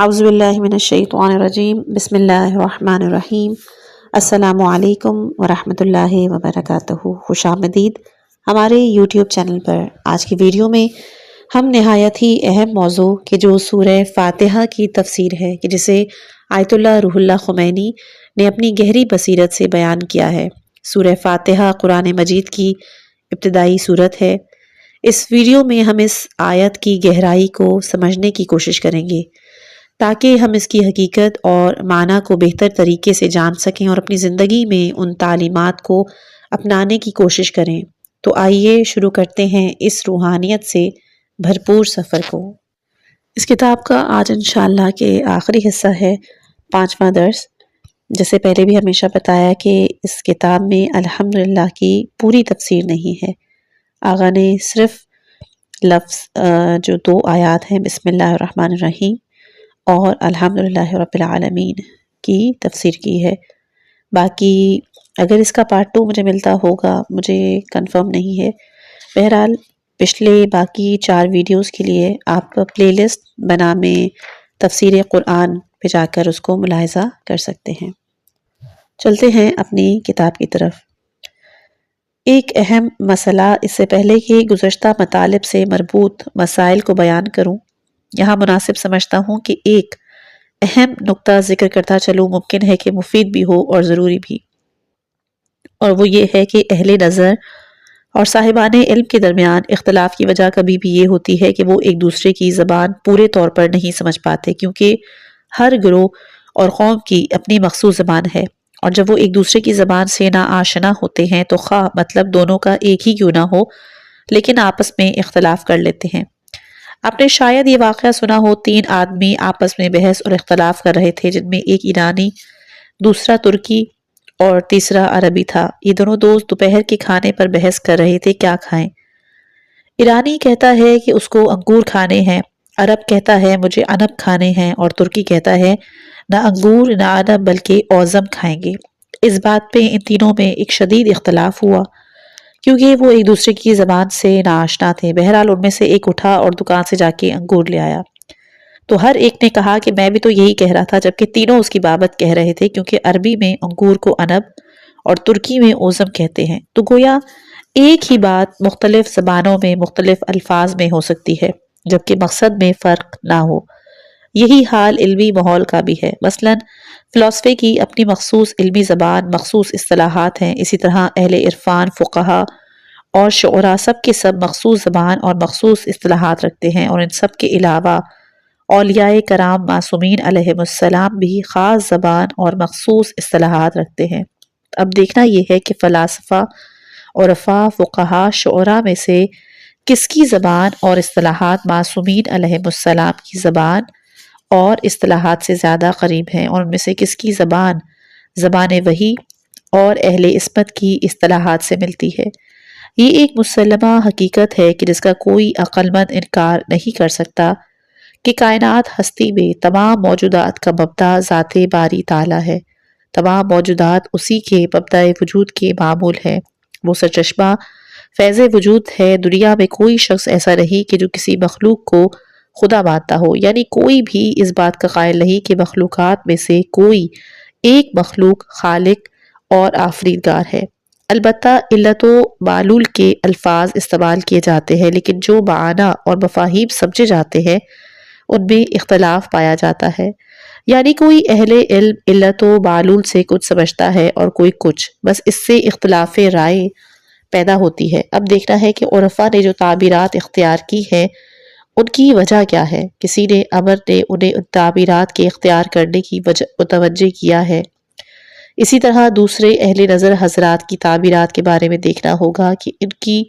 اعوذ باللہ من الشیطان الرجیم بسم اللہ الرحمن الرحیم السلام علیکم ورحمۃ اللہ وبرکاتہ۔ خوش آمدید ہمارے یوٹیوب چینل پر۔ آج کی ویڈیو میں ہم نہایت ہی اہم موضوع کہ جو سورہ فاتحہ کی تفسیر ہے کہ جسے آیت اللہ روح اللہ خمینی نے اپنی گہری بصیرت سے بیان کیا ہے۔ سورہ فاتحہ قرآن مجید کی ابتدائی سورت ہے۔ اس ویڈیو میں ہم اس آیت کی گہرائی کو سمجھنے کی کوشش کریں گے تاکہ ہم اس کی حقیقت اور معنی کو بہتر طریقے سے جان سکیں اور اپنی زندگی میں ان تعلیمات کو اپنانے کی کوشش کریں۔ تو آئیے شروع کرتے ہیں اس روحانیت سے بھرپور سفر کو۔ اس کتاب کا آج انشاءاللہ کے آخری حصہ ہے، 5واں درس۔ جیسے پہلے بھی ہمیشہ بتایا کہ اس کتاب میں الحمدللہ کی پوری تفسیر نہیں ہے۔ آقا نے صرف لفظ جو 2 آیات ہیں بسم اللہ الرحمن الرحیم اور الحمدللہ رب العالمین کی تفسیر کی ہے۔ باقی اگر اس کا پارٹ 2 مجھے ملتا ہوگا، مجھے کنفرم نہیں ہے۔ بہرحال پچھلے باقی 4 ویڈیوز کے لیے آپ پلے لسٹ بنامے تفسیر قرآن پہ جا کر اس کو ملاحظہ کر سکتے ہیں۔ چلتے ہیں اپنی کتاب کی طرف۔ ایک اہم مسئلہ اس سے پہلے کہ گزشتہ مطالب سے مربوط مسائل کو بیان کروں، یہاں مناسب سمجھتا ہوں کہ ایک اہم نقطہ ذکر کرتا چلوں، ممکن ہے کہ مفید بھی ہو اور ضروری بھی، اور وہ یہ ہے کہ اہل نظر اور صاحبان علم کے درمیان اختلاف کی وجہ کبھی بھی یہ ہوتی ہے کہ وہ ایک دوسرے کی زبان پورے طور پر نہیں سمجھ پاتے، کیونکہ ہر گروہ اور قوم کی اپنی مخصوص زبان ہے، اور جب وہ ایک دوسرے کی زبان سے ناآشنا ہوتے ہیں تو خواہ مطلب دونوں کا ایک ہی کیوں نہ ہو لیکن آپس میں اختلاف کر لیتے ہیں۔ آپ نے شاید یہ واقعہ سنا ہو، 3 آدمی آپس میں بحث اور اختلاف کر رہے تھے، جن میں ایک ایرانی، دوسرا ترکی اور تیسرا عربی تھا۔ یہ دونوں دوست دوپہر کے کھانے پر بحث کر رہے تھے کیا کھائیں۔ ایرانی کہتا ہے کہ اس کو انگور کھانے ہیں، عرب کہتا ہے مجھے عنب کھانے ہیں، اور ترکی کہتا ہے نہ انگور نہ عنب بلکہ اوزم کھائیں گے۔ اس بات پہ ان تینوں میں ایک شدید اختلاف ہوا کیونکہ وہ ایک دوسرے کی زبان سے ناآشنا تھے۔ بہرحال ان میں سے ایک اٹھا اور دکان سے جا کے انگور لے آیا۔ تو ہر ایک نے کہا کہ میں بھی تو یہی کہہ رہا تھا، جبکہ تینوں اس کی بابت کہہ رہے تھے، کیونکہ عربی میں انگور کو عنب اور ترکی میں اوزم کہتے ہیں۔ تو گویا ایک ہی بات مختلف زبانوں میں مختلف الفاظ میں ہو سکتی ہے جبکہ مقصد میں فرق نہ ہو۔ یہی حال علمی ماحول کا بھی ہے۔ مثلاً فلسفے کی اپنی مخصوص علمی زبان، مخصوص اصطلاحات ہیں، اسی طرح اہل عرفان، فقہا اور شعراء سب کے سب مخصوص زبان اور مخصوص اصطلاحات رکھتے ہیں، اور ان سب کے علاوہ اولیاء کرام معصومین علیہم السلام بھی خاص زبان اور مخصوص اصطلاحات رکھتے ہیں۔ اب دیکھنا یہ ہے کہ فلاسفہ، عرفاء، فقہا، شعراء میں سے کس کی زبان اور اصطلاحات معصومین علیہم السلام کی زبان اور اصطلاحات سے زیادہ قریب ہیں، اور ان میں سے کس کی زبان وحی اور اہل عصمت کی اصطلاحات سے ملتی ہے۔ یہ ایک مسلمہ حقیقت ہے کہ جس کا کوئی عقل مند انکار نہیں کر سکتا کہ کائنات ہستی میں تمام موجودات کا مبدا ذات باری تعالیٰ ہے۔ تمام موجودات اسی کے مبدأ وجود کے معمول ہیں۔ وہ سرچشمہ فیض وجود ہے۔ دنیا میں کوئی شخص ایسا نہیں کہ جو کسی مخلوق کو خدا مانتا ہو، یعنی کوئی بھی اس بات کا قائل نہیں کہ مخلوقات میں سے کوئی ایک مخلوق خالق اور آفریدگار ہے۔ البتہ علت و معلول کے الفاظ استعمال کیے جاتے ہیں، لیکن جو معنی اور مفاہیم سمجھے جاتے ہیں ان میں اختلاف پایا جاتا ہے۔ یعنی کوئی اہل علم علت و معلول سے کچھ سمجھتا ہے اور کوئی کچھ، بس اس سے اختلاف رائے پیدا ہوتی ہے۔ اب دیکھنا ہے کہ عرفاء نے جو تعبیرات اختیار کی ہیں ان کی وجہ کیا ہے۔ کسی نے امر نے انہیں ان تعبیرات کے اختیار کرنے کی متوجہ کیا ہے۔ اسی طرح دوسرے اہل نظر حضرات کی تعبیرات کے بارے میں دیکھنا ہوگا کہ ان کی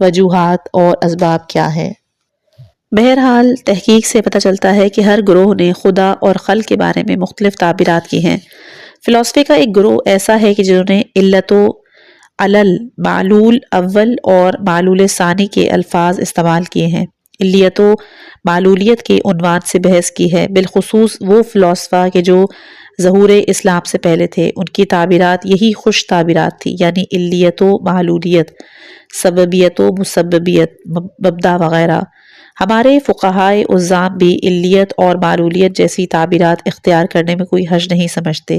وجوہات اور اسباب کیا ہیں۔ بہرحال تحقیق سے پتہ چلتا ہے کہ ہر گروہ نے خدا اور خلق کے بارے میں مختلف تعبیرات کی ہیں۔ فلسفے کا ایک گروہ ایسا ہے کہ جنہوں نے علت و علل، معلول اول اور معلول ثانی کے الفاظ استعمال کیے ہیں، علیت و معلولیت کے عنوان سے بحث کی ہے۔ بالخصوص وہ فلاسفہ کہ جو ظہور اسلام سے پہلے تھے، ان کی تعبیرات یہی خوش تعبیرات تھی، یعنی علیت و معلولیت، سببیت و مسببیت، مبدا وغیرہ۔ ہمارے فقہائے عظام بھی علیت اور معلولیت جیسی تعبیرات اختیار کرنے میں کوئی حرج نہیں سمجھتے۔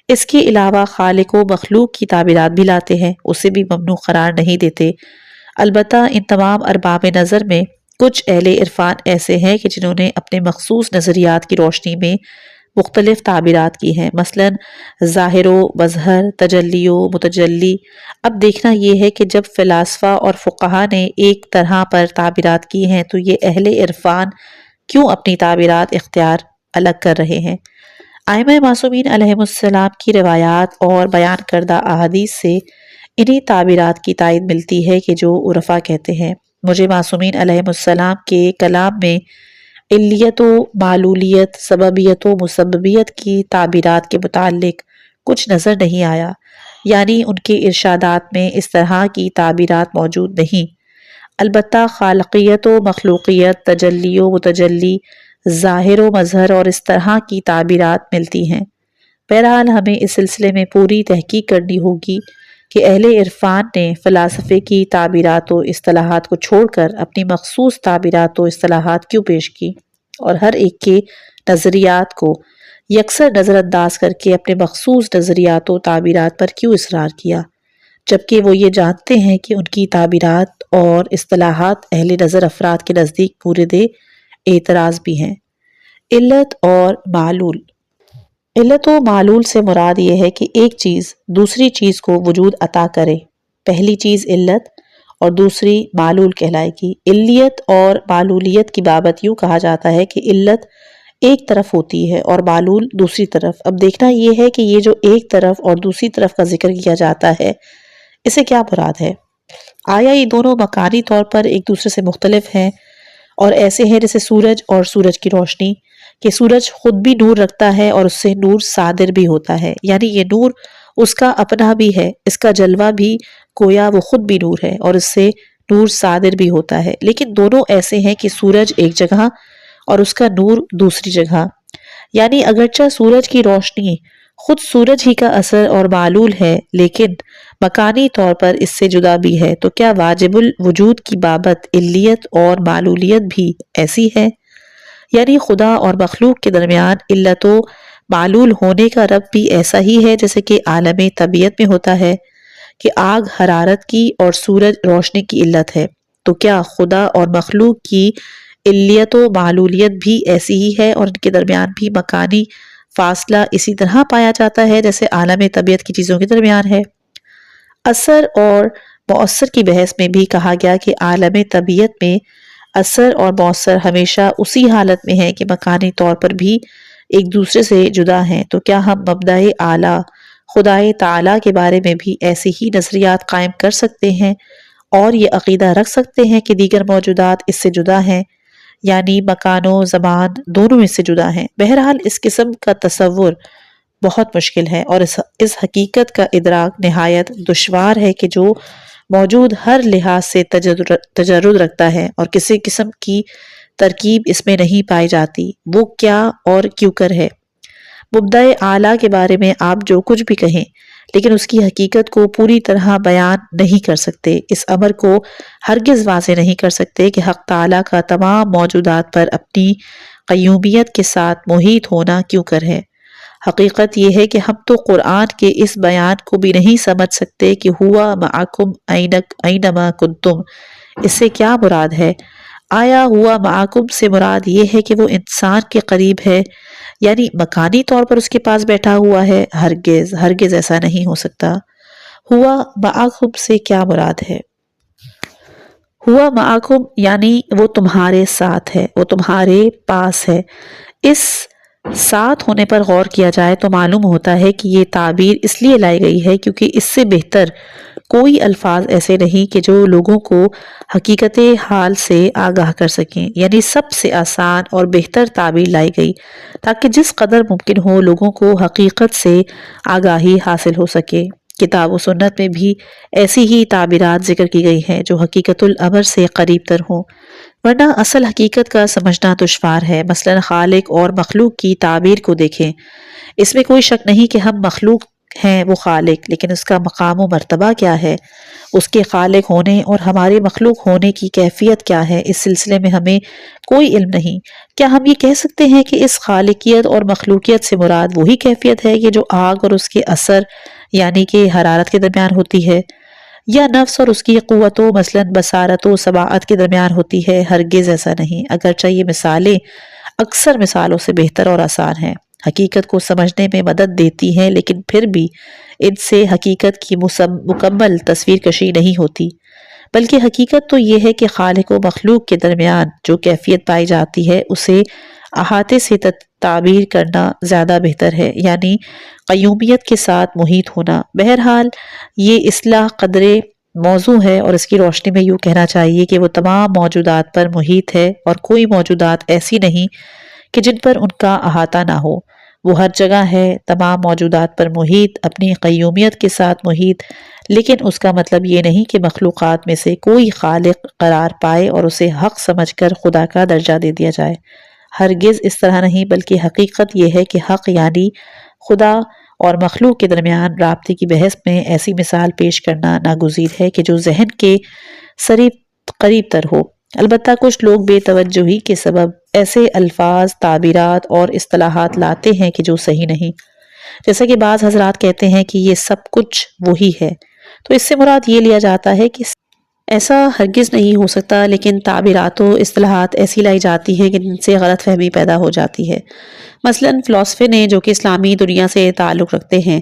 اس کے علاوہ خالق و مخلوق کی تعبیرات بھی لاتے ہیں، اسے بھی ممنوع قرار نہیں دیتے۔ البتہ ان تمام ارباب نظر میں کچھ اہل عرفان ایسے ہیں کہ جنہوں نے اپنے مخصوص نظریات کی روشنی میں مختلف تعبیرات کی ہیں، مثلا ظاہر و مظہر، تجلی و متجلی۔ اب دیکھنا یہ ہے کہ جب فلاسفہ اور فقہا نے ایک طرح پر تعبیرات کی ہیں تو یہ اہل عرفان کیوں اپنی تعبیرات اختیار الگ کر رہے ہیں؟ ائمہ معصومین علیہم السلام کی روایات اور بیان کردہ احادیث سے انہی تعبیرات کی تائید ملتی ہے کہ جو عرفا کہتے ہیں۔ مجھے معصومین علیہم السلام کے کلام میں علیت و معلولیت، سببیت و مسببیت کی تعبیرات کے متعلق کچھ نظر نہیں آیا، یعنی ان کے ارشادات میں اس طرح کی تعبیرات موجود نہیں۔ البتہ خالقیت و مخلوقیت، تجلی و متجلی، ظاہر و مظہر اور اس طرح کی تعبیرات ملتی ہیں۔ بہرحال ہمیں اس سلسلے میں پوری تحقیق کرنی ہوگی کہ اہل عرفان نے فلاسفے کی تعبیرات و اصطلاحات کو چھوڑ کر اپنی مخصوص تعبیرات و اصطلاحات کیوں پیش کی، اور ہر ایک کے نظریات کو یکسر نظر انداز کر کے اپنے مخصوص نظریات و تعبیرات پر کیوں اصرار کیا، جبکہ وہ یہ جانتے ہیں کہ ان کی تعبیرات اور اصطلاحات اہل نظر افراد کے نزدیک مورد اعتراض بھی ہیں۔ علت اور معلول۔ علت و معلول سے مراد یہ ہے کہ ایک چیز دوسری چیز کو وجود عطا کرے، پہلی چیز علت اور دوسری معلول کہلائے گی۔ علیت اور معلولیت کی بابت یوں کہا جاتا ہے کہ علت ایک طرف ہوتی ہے اور معلول دوسری طرف۔ اب دیکھنا یہ ہے کہ یہ جو ایک طرف اور دوسری طرف کا ذکر کیا جاتا ہے، اسے کیا مراد ہے؟ آیا یہ دونوں مکانی طور پر ایک دوسرے سے مختلف ہیں اور ایسے ہیں جیسے سورج اور سورج کی روشنی، کہ سورج خود بھی نور رکھتا ہے اور اس سے نور صادر بھی ہوتا ہے، یعنی یہ نور اس کا اپنا بھی ہے، اس کا جلوہ بھی گویا وہ خود بھی نور ہے اور اس سے نور صادر بھی ہوتا ہے۔ لیکن دونوں ایسے ہیں کہ سورج ایک جگہ اور اس کا نور دوسری جگہ، یعنی اگرچہ سورج کی روشنی خود سورج ہی کا اثر اور معلول ہے لیکن مکانی طور پر اس سے جدا بھی ہے، تو کیا واجب الوجود کی بابت علیت اور معلولیت بھی ایسی ہے؟ یعنی خدا اور مخلوق کے درمیان علت و معلول ہونے کا ربط بھی ایسا ہی ہے جیسے کہ عالم طبیعت میں ہوتا ہے کہ آگ حرارت کی اور سورج روشنی کی علت ہے، تو کیا خدا اور مخلوق کی علیت و معلولیت بھی ایسی ہی ہے اور ان کے درمیان بھی مکانی فاصلہ اسی طرح پایا جاتا ہے جیسے عالم طبیعت کی چیزوں کے درمیان ہے؟ اثر اور مؤثر کی بحث میں بھی کہا گیا کہ عالم طبیعت میں اثر اور مؤثر ہمیشہ اسی حالت میں ہے کہ مکانی طور پر بھی ایک دوسرے سے جدا ہیں، تو کیا ہم مبدأ اعلیٰ خدائے تعالیٰ کے بارے میں بھی ایسے ہی نظریات قائم کر سکتے ہیں اور یہ عقیدہ رکھ سکتے ہیں کہ دیگر موجودات اس سے جدا ہیں، یعنی مکان و زمان دونوں اس سے جدا ہیں؟ بہرحال اس قسم کا تصور بہت مشکل ہے اور اس حقیقت کا ادراک نہایت دشوار ہے کہ جو موجود ہر لحاظ سے تجرد رکھتا ہے اور کسی قسم کی ترکیب اس میں نہیں پائی جاتی، وہ کیا اور کیوں کر ہے۔ مبدأ اعلیٰ کے بارے میں آپ جو کچھ بھی کہیں لیکن اس کی حقیقت کو پوری طرح بیان نہیں کر سکتے، اس امر کو ہرگز واضح نہیں کر سکتے کہ حق تعالیٰ کا تمام موجودات پر اپنی قیومیت کے ساتھ محیط ہونا کیوں کر ہے۔ حقیقت یہ ہے کہ ہم تو قرآن کے اس بیان کو بھی نہیں سمجھ سکتے کہ ہوا معکم اینما کنتم، اس سے کیا مراد ہے؟ آیا ہوا معکم سے مراد یہ ہے کہ وہ انسان کے قریب ہے، یعنی مکانی طور پر اس کے پاس بیٹھا ہوا ہے؟ ہرگز ہرگز ایسا نہیں ہو سکتا۔ ہوا معکم سے کیا مراد ہے؟ ہوا معکم یعنی وہ تمہارے ساتھ ہے، وہ تمہارے پاس ہے۔ اس ساتھ ہونے پر غور کیا جائے تو معلوم ہوتا ہے کہ یہ تعبیر اس لیے لائی گئی ہے کیونکہ اس سے بہتر کوئی الفاظ ایسے نہیں کہ جو لوگوں کو حقیقت حال سے آگاہ کر سکیں، یعنی سب سے آسان اور بہتر تعبیر لائی گئی تاکہ جس قدر ممکن ہو لوگوں کو حقیقت سے آگاہی حاصل ہو سکے۔ کتاب و سنت میں بھی ایسی ہی تعبیرات ذکر کی گئی ہیں جو حقیقت الامر سے قریب تر ہوں، ورنہ اصل حقیقت کا سمجھنا دشوار ہے۔ مثلا خالق اور مخلوق کی تعبیر کو دیکھیں، اس میں کوئی شک نہیں کہ ہم مخلوق ہیں وہ خالق، لیکن اس کا مقام و مرتبہ کیا ہے، اس کے خالق ہونے اور ہمارے مخلوق ہونے کی کیفیت کیا ہے، اس سلسلے میں ہمیں کوئی علم نہیں۔ کیا ہم یہ کہہ سکتے ہیں کہ اس خالقیت اور مخلوقیت سے مراد وہی کیفیت ہے کہ جو آگ اور اس کے اثر یعنی کہ حرارت کے درمیان ہوتی ہے، یا نفس اور اس کی قوت و مثلاً بصارت و سماعت کے درمیان ہوتی ہے؟ ہرگز ایسا نہیں، اگرچہ یہ مثالیں اکثر مثالوں سے بہتر اور آسان ہیں، حقیقت کو سمجھنے میں مدد دیتی ہیں، لیکن پھر بھی ان سے حقیقت کی مکمل تصویر کشی نہیں ہوتی، بلکہ حقیقت تو یہ ہے کہ خالق و مخلوق کے درمیان جو کیفیت پائی جاتی ہے اسے احاطے سے تعبیر کرنا زیادہ بہتر ہے، یعنی قیومیت کے ساتھ محیط ہونا۔ بہرحال یہ اصطلاح قدرے موضوع ہے، اور اس کی روشنی میں یوں کہنا چاہیے کہ وہ تمام موجودات پر محیط ہے، اور کوئی موجودات ایسی نہیں کہ جن پر ان کا احاطہ نہ ہو۔ وہ ہر جگہ ہے، تمام موجودات پر محیط، اپنی قیومیت کے ساتھ محیط، لیکن اس کا مطلب یہ نہیں کہ مخلوقات میں سے کوئی خالق قرار پائے اور اسے حق سمجھ کر خدا کا درجہ دے دیا جائے۔ ہرگز اس طرح نہیں، بلکہ حقیقت یہ ہے کہ حق یعنی خدا اور مخلوق کے درمیان رابطے کی بحث میں ایسی مثال پیش کرنا ناگزیر ہے کہ جو ذہن کے قریب تر ہو۔ البتہ کچھ لوگ بے توجہی کے سبب ایسے الفاظ، تعبیرات اور اصطلاحات لاتے ہیں کہ جو صحیح نہیں، جیسا کہ بعض حضرات کہتے ہیں کہ یہ سب کچھ وہی ہے، تو اس سے مراد یہ لیا جاتا ہے کہ ایسا ہرگز نہیں ہو سکتا، لیکن تعبیرات و اصطلاحات ایسی لائی جاتی ہیں کہ جن سے غلط فہمی پیدا ہو جاتی ہے۔ مثلاً فلسفے نے جو کہ اسلامی دنیا سے تعلق رکھتے ہیں،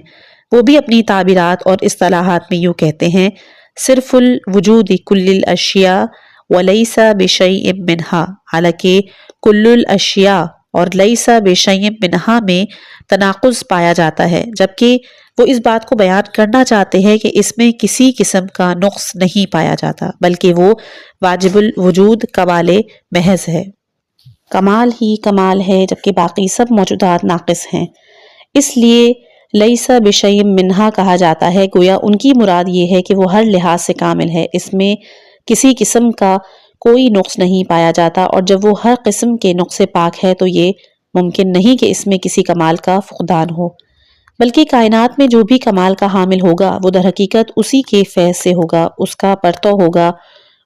وہ بھی اپنی تعبیرات اور اصطلاحات میں یوں کہتے ہیں: صرف الوجود کل الاشیاء ولیس بشیء منہا، حالانکہ کل الاشیاء اور لیس بشیء منہا میں تناقض پایا جاتا ہے، جبکہ وہ اس بات کو بیان کرنا چاہتے ہیں کہ اس میں کسی قسم کا نقص نہیں پایا جاتا، بلکہ وہ واجب الوجود کمال محض ہے، کمال ہی کمال ہے، جبکہ باقی سب موجودات ناقص ہیں۔ اس لیے لیس بشیء منہا کہا جاتا ہے، گویا ان کی مراد یہ ہے کہ وہ ہر لحاظ سے کامل ہے، اس میں کسی قسم کا کوئی نقص نہیں پایا جاتا، اور جب وہ ہر قسم کے نقص سے پاک ہے تو یہ ممکن نہیں کہ اس میں کسی کمال کا فقدان ہو، بلکہ کائنات میں جو بھی کمال کا حامل ہوگا وہ در حقیقت اسی کے فیض سے ہوگا، اس کا پرتو ہوگا،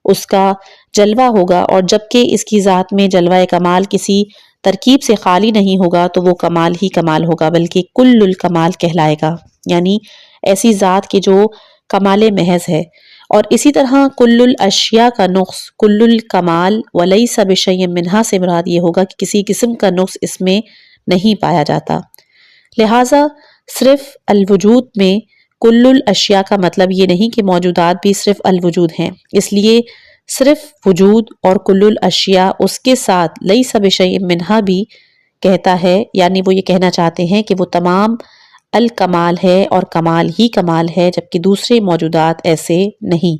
اس کا جلوہ ہوگا، اور جبکہ اس کی ذات میں جلوہ کمال کسی ترکیب سے خالی نہیں ہوگا تو وہ کمال ہی کمال ہوگا، بلکہ کل الکمال کہلائے گا، یعنی ایسی ذات کے جو کمال محض ہے۔ اور اسی طرح کل الاشیاء کا نقص کل الکمال ولیس بشیء منہا سے مراد یہ ہوگا کہ کسی قسم کا نقص اس میں نہیں پایا جاتا۔ لہٰذا صرف الوجود میں کل الاشیاء کا مطلب یہ نہیں کہ موجودات بھی صرف الوجود ہیں، اس لیے صرف وجود اور کل الاشیاء اس کے ساتھ لیس بشیء منہا بھی کہتا ہے، یعنی وہ یہ کہنا چاہتے ہیں کہ وہ تمام الکمال ہے اور کمال ہی کمال ہے، جبکہ دوسرے موجودات ایسے نہیں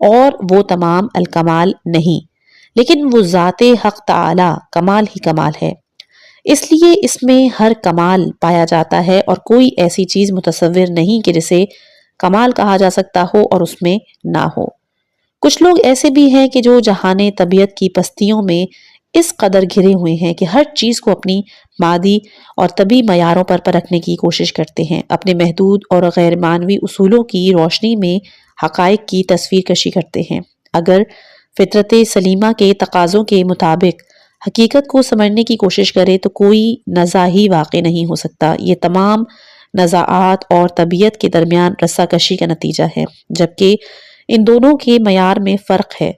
اور وہ تمام الکمال نہیں، لیکن وہ ذات حق تعالی کمال ہی کمال ہے، اس لیے اس میں ہر کمال پایا جاتا ہے، اور کوئی ایسی چیز متصور نہیں کہ جسے کمال کہا جا سکتا ہو اور اس میں نہ ہو۔ کچھ لوگ ایسے بھی ہیں کہ جو جہان طبیعت کی پستیوں میں اس قدر گھرے ہوئے ہیں کہ ہر چیز کو اپنی مادی اور طبی معیاروں پر پرکھنے کی کوشش کرتے ہیں، اپنے محدود اور غیر معنوی اصولوں کی روشنی میں حقائق کی تصویر کشی کرتے ہیں۔ اگر فطرت سلیمہ کے تقاضوں کے مطابق حقیقت کو سمجھنے کی کوشش کرے تو کوئی نزاع ہی واقع نہیں ہو سکتا، یہ تمام نزاعات اور طبیعت کے درمیان رسا کشی کا نتیجہ ہے، جبکہ ان دونوں کے معیار میں فرق ہے۔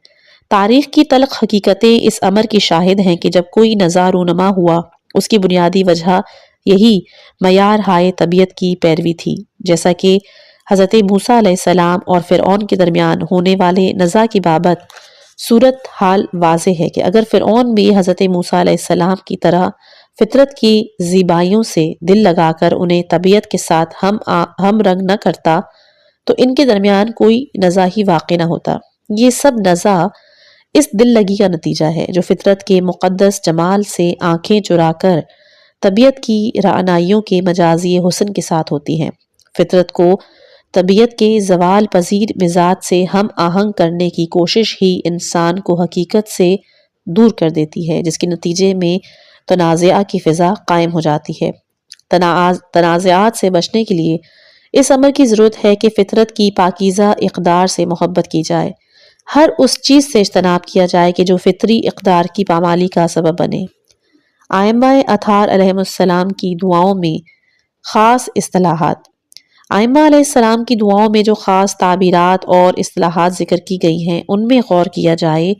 تاریخ کی تلخ حقیقتیں اس امر کی شاہد ہیں کہ جب کوئی نزاع رونما ہوا، اس کی بنیادی وجہ یہی معیار ہائے طبیعت کی پیروی تھی، جیسا کہ حضرت موسیٰ علیہ السلام اور فرعون کے درمیان ہونے والے نزاع کی بابت صورت حال واضح ہے کہ اگر فرعون بھی حضرت موسیٰ علیہ السلام کی طرح فطرت کی زیبائیوں سے دل لگا کر انہیں طبیعت کے ساتھ ہم رنگ نہ کرتا تو ان کے درمیان کوئی نزاع ہی واقع نہ ہوتا۔ یہ سب نزاع اس دل لگی کا نتیجہ ہے جو فطرت کے مقدس جمال سے آنکھیں چرا کر طبیعت کی رعنائیوں کے مجازی حسن کے ساتھ ہوتی ہیں۔ فطرت کو طبیعت کے زوال پذیر مزاج سے ہم آہنگ کرنے کی کوشش ہی انسان کو حقیقت سے دور کر دیتی ہے، جس کے نتیجے میں تنازعہ کی فضا قائم ہو جاتی ہے۔ تنازعات سے بچنے کے لیے اس امر کی ضرورت ہے کہ فطرت کی پاکیزہ اقدار سے محبت کی جائے، ہر اس چیز سے اجتناب کیا جائے کہ جو فطری اقدار کی پامالی کا سبب بنے۔ ائمہ اطہار علیہم السلام کی دعاؤں میں خاص اصطلاحات۔ ائمہ علیہ السلام کی دعاؤں میں جو خاص تعبیرات اور اصطلاحات ذکر کی گئی ہیں ان میں غور کیا جائے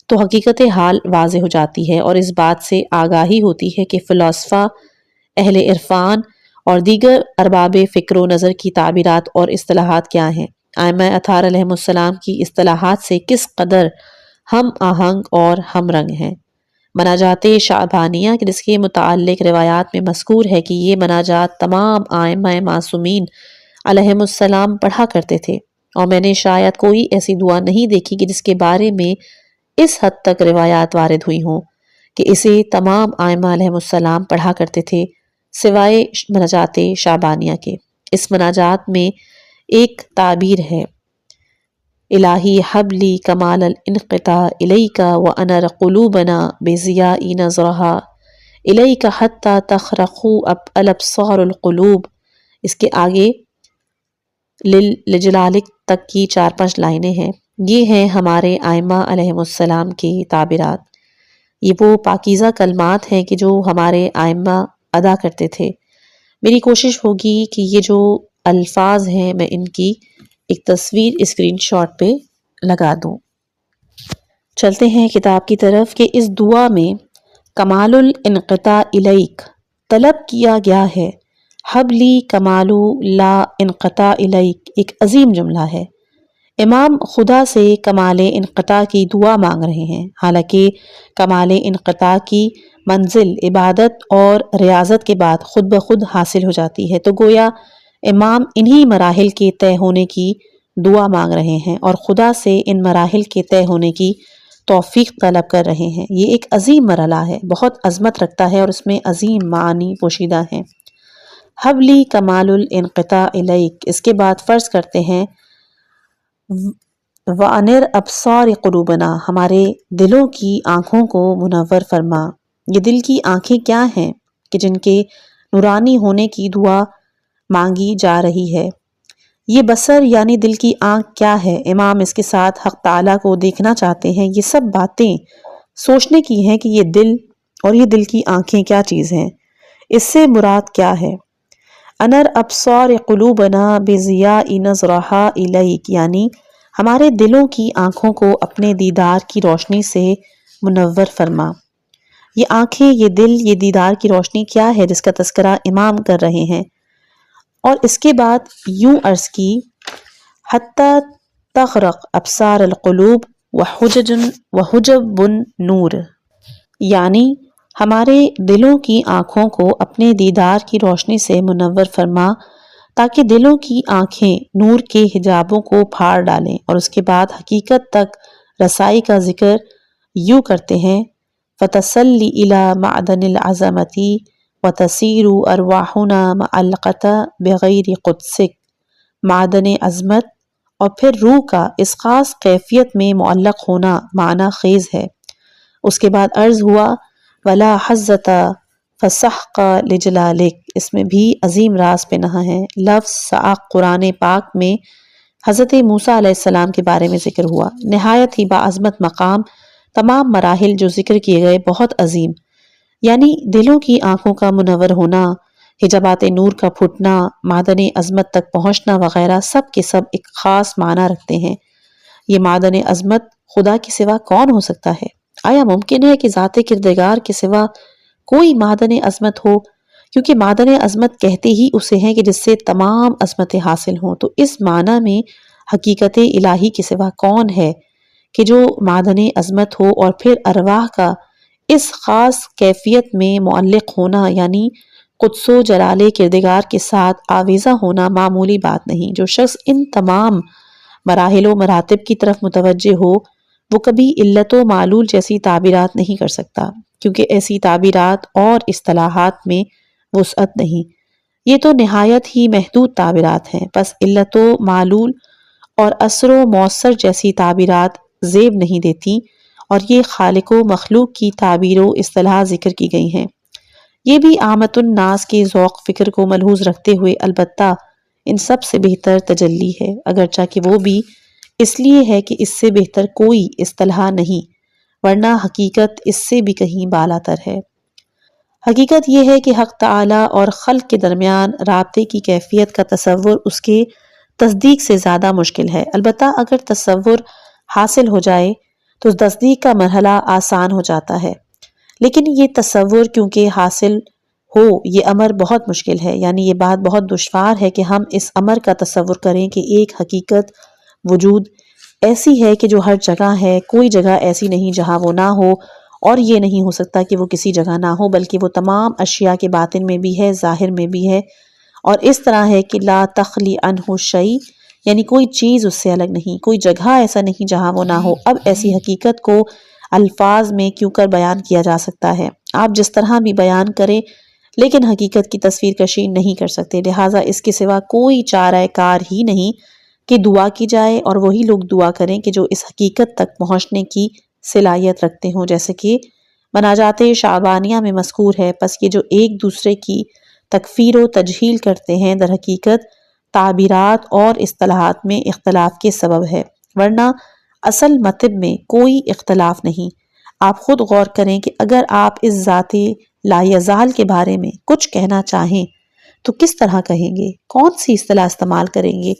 تو حقیقت حال واضح ہو جاتی ہے اور اس بات سے آگاہی ہوتی ہے کہ فلاسفہ، اہل عرفان اور دیگر ارباب فکر و نظر کی تعبیرات اور اصطلاحات کیا ہیں۔ ائمہ اطہار علیہم السلام کی اصطلاحات سے کس قدر ہم آہنگ اور ہم رنگ ہیں۔ مناجات شعبانیہ جس کے متعلق روایات میں مذکور ہے کہ یہ مناجات تمام ائمہ معصومین علیہم السلام پڑھا کرتے تھے، اور میں نے شاید کوئی ایسی دعا نہیں دیکھی کہ جس کے بارے میں اس حد تک روایات وارد ہوئی ہوں کہ اسے تمام ائمہ علیہم السلام پڑھا کرتے تھے سوائے مناجات شعبانیہ کے۔ اس مناجات میں ایک تعبیر ہے: الہی حب لی کمال الانقطاع الیک وانر قلوبنا بضیاء نظرہا الیک حتی تخرق الابصار القلوب۔ اس کے آگے لجلالک تک کی 4-5 لائنیں ہیں۔ یہ ہیں ہمارے ائمہ علیہم السلام کی تعبیرات۔ یہ وہ پاکیزہ کلمات ہیں کہ جو ہمارے ائمہ ادا کرتے تھے۔ میری کوشش ہوگی کہ یہ جو الفاظ ہیں میں ان کی ایک تصویر اسکرین شاٹ پہ لگا دوں۔ چلتے ہیں کتاب کی طرف کہ اس دعا میں کمال الانقطاع الیک طلب کیا گیا ہے۔ حبلی کمال لا انقطاع الیک ایک عظیم جملہ ہے۔ امام خدا سے کمال انقطاع کی دعا مانگ رہے ہیں، حالانکہ کمال انقطاع کی منزل عبادت اور ریاضت کے بعد خود بخود حاصل ہو جاتی ہے، تو گویا امام انہی مراحل کے طے ہونے کی دعا مانگ رہے ہیں اور خدا سے ان مراحل کے طے ہونے کی توفیق طلب کر رہے ہیں۔ یہ ایک عظیم مرحلہ ہے، بہت عظمت رکھتا ہے اور اس میں عظیم معانی پوشیدہ ہیں۔ حبلی کمال الانقطاع الیک، اس کے بعد فرض کرتے ہیں وانر ابصار قلوبنا، ہمارے دلوں کی آنکھوں کو منور فرما۔ یہ دل کی آنکھیں کیا ہیں کہ جن کے نورانی ہونے کی دعا مانگی جا رہی ہے؟ یہ بصر یعنی دل کی آنکھ کیا ہے؟ امام اس کے ساتھ حق تعالیٰ کو دیکھنا چاہتے ہیں۔ یہ سب باتیں سوچنے کی ہیں کہ یہ دل اور یہ دل کی آنکھیں کیا چیز ہیں، اس سے مراد کیا ہے؟ انر ابصار قلوبنا بضیاء نظرہا الیک، یعنی ہمارے دلوں کی آنکھوں کو اپنے دیدار کی روشنی سے منور فرما۔ یہ آنکھیں، یہ دل، یہ دیدار کی روشنی کیا ہے جس کا تذکرہ امام کر رہے ہیں؟ اور اس کے بعد یوں عرض کی حتی تغرق ابصار القلوب وحجب النور، یعنی ہمارے دلوں کی آنکھوں کو اپنے دیدار کی روشنی سے منور فرما تاکہ دلوں کی آنکھیں نور کے حجابوں کو پھاڑ ڈالیں۔ اور اس کے بعد حقیقت تک رسائی کا ذکر یوں کرتے ہیں فَتَسَلِّ إِلَى مَعْدَنِ الْعَظَمَةِ وَتَسِيرُ أَرْوَاحُنَا مَعَلَّقَةَ بِغَيْرِ قُدْسِكَ، معدن عظمت اور پھر روح کا اس خاص کیفیت میں معلق ہونا معنی خیز ہے۔ اس کے بعد عرض ہوا وَلَا حَزَّةَ فَسَحْقَ لِجْلَالِكَ، اس میں بھی عظیم راز پنہاں ہے۔ لفظ سعق قرآن پاک میں حضرت موسیٰ علیہ السلام کے بارے میں ذکر ہوا۔ نہایت ہی باعظمت مقام، تمام مراحل جو ذکر کیے گئے بہت عظیم، یعنی دلوں کی آنکھوں کا منور ہونا، حجابات نور کا پھٹنا، معدن عظمت تک پہنچنا وغیرہ سب کے سب ایک خاص معنی رکھتے ہیں۔ یہ معدن عظمت خدا کے سوا کون ہو سکتا ہے؟ آیا ممکن ہے کہ ذات کردگار کے سوا کوئی معدن عظمت ہو؟ کیونکہ معدن عظمت کہتے ہی اسے ہیں کہ جس سے تمام عظمتیں حاصل ہوں۔ تو اس معنی میں حقیقت الہی کے سوا کون ہے کہ جو معدن عظمت ہو، اور پھر ارواح کا اس خاص کیفیت میں معلق ہونا، یعنی قدس و جلال کردگار کے ساتھ آویزہ ہونا معمولی بات نہیں۔ جو شخص ان تمام مراحل و مراتب کی طرف متوجہ ہو وہ کبھی علت و معلول جیسی تعبیرات نہیں کر سکتا، کیونکہ ایسی تعبیرات اور اصطلاحات میں وسعت نہیں۔ یہ تو نہایت ہی محدود تعبیرات ہیں، پس علت و معلول اور اثر و مؤثر جیسی تعبیرات زیب نہیں دیتی، اور یہ خالق و مخلوق کی تعبیر و اصطلاح ذکر کی گئی ہیں۔ یہ بھی عامت الناس کے ذوق فکر کو ملحوظ رکھتے ہوئے، البتہ ان سب سے بہتر تجلی ہے، اگرچہ کہ وہ بھی اس لیے ہے کہ اس سے بہتر کوئی اصطلاح نہیں، ورنہ حقیقت اس سے بھی کہیں بالاتر ہے۔ حقیقت یہ ہے کہ حق تعالیٰ اور خلق کے درمیان رابطے کی کیفیت کا تصور اس کے تصدیق سے زیادہ مشکل ہے۔ البتہ اگر تصور حاصل ہو جائے تو تصدیق کا مرحلہ آسان ہو جاتا ہے، لیکن یہ تصور کیونکہ حاصل ہو یہ امر بہت مشکل ہے، یعنی یہ بات بہت دشوار ہے کہ ہم اس امر کا تصور کریں کہ ایک حقیقت وجود ایسی ہے کہ جو ہر جگہ ہے، کوئی جگہ ایسی نہیں جہاں وہ نہ ہو، اور یہ نہیں ہو سکتا کہ وہ کسی جگہ نہ ہو، بلکہ وہ تمام اشیاء کے باطن میں بھی ہے، ظاہر میں بھی ہے، اور اس طرح ہے کہ لا تخلی عنہ شیء، یعنی کوئی چیز اس سے الگ نہیں، کوئی جگہ ایسا نہیں جہاں وہ نہ ہو۔ اب ایسی حقیقت کو الفاظ میں کیوں کر بیان کیا جا سکتا ہے؟ آپ جس طرح بھی بیان کریں لیکن حقیقت کی تصویر کشی نہیں کر سکتے، لہٰذا اس کے سوا کوئی چارہ کار ہی نہیں کہ دعا کی جائے، اور وہی لوگ دعا کریں کہ جو اس حقیقت تک پہنچنے کی صلاحیت رکھتے ہوں، جیسے کہ مناجات شعبانیہ میں مذکور ہے۔ پس یہ جو ایک دوسرے کی تکفیر و تجہیل کرتے ہیں، در حقیقت تعبیرات اور اصطلاحات میں اختلاف کے سبب ہے، ورنہ اصل مطلب میں کوئی اختلاف نہیں۔ آپ خود غور کریں کہ اگر آپ اس ذات لا یزال کے بارے میں کچھ کہنا چاہیں تو کس طرح کہیں گے؟ کون سی اصطلاح استعمال کریں گے؟